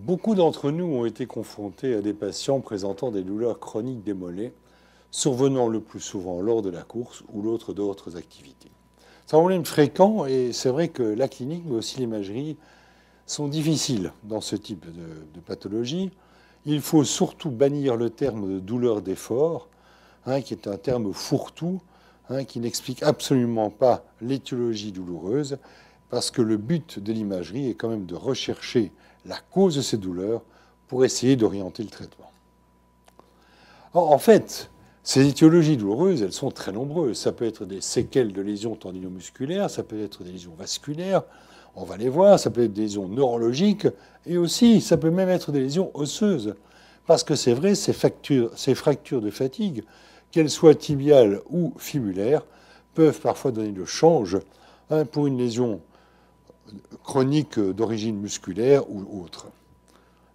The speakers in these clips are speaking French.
Beaucoup d'entre nous ont été confrontés à des patients présentant des douleurs chroniques des mollets, survenant le plus souvent lors de la course ou d'autres activités. C'est un problème fréquent et c'est vrai que la clinique, mais aussi l'imagerie, sont difficiles dans ce type de pathologie. Il faut surtout bannir le terme de douleur d'effort, qui est un terme fourre-tout, qui n'explique absolument pas l'étiologie douloureuse, parce que le but de l'imagerie est quand même de rechercher la cause de ces douleurs pour essayer d'orienter le traitement. Or, en fait, ces étiologies douloureuses, elles sont très nombreuses. Ça peut être des séquelles de lésions tendinomusculaires, ça peut être des lésions vasculaires, on va les voir, ça peut être des lésions neurologiques, et aussi, ça peut même être des lésions osseuses. Parce que c'est vrai, ces fractures de fatigue, qu'elles soient tibiales ou fibulaires, peuvent parfois donner le change pour une lésion chronique d'origine musculaire ou autre.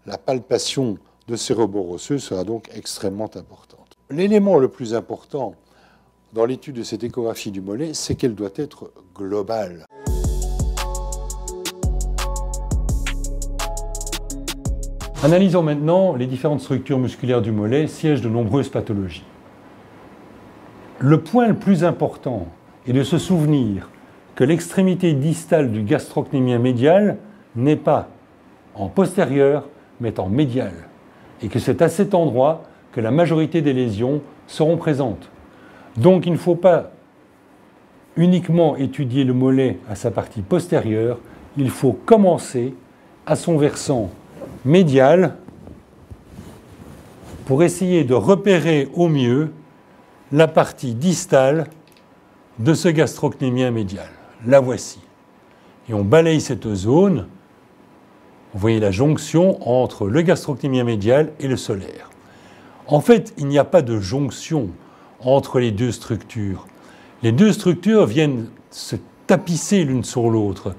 La palpation de ces rebords osseux sera donc extrêmement importante. L'élément le plus important dans l'étude de cette échographie du mollet, c'est qu'elle doit être globale. Analysons maintenant les différentes structures musculaires du mollet, siège de nombreuses pathologies. Le point le plus important est de se souvenir que l'extrémité distale du gastrocnémien médial n'est pas en postérieur, mais en médial, et que c'est à cet endroit que la majorité des lésions seront présentes. Donc il ne faut pas uniquement étudier le mollet à sa partie postérieure, il faut commencer à son versant médial pour essayer de repérer au mieux la partie distale de ce gastrocnémien médial. La voici. Et on balaye cette zone. Vous voyez la jonction entre le gastrocnémien médial et le solaire. En fait, il n'y a pas de jonction entre les deux structures. Les deux structures viennent se tapisser l'une sur l'autre.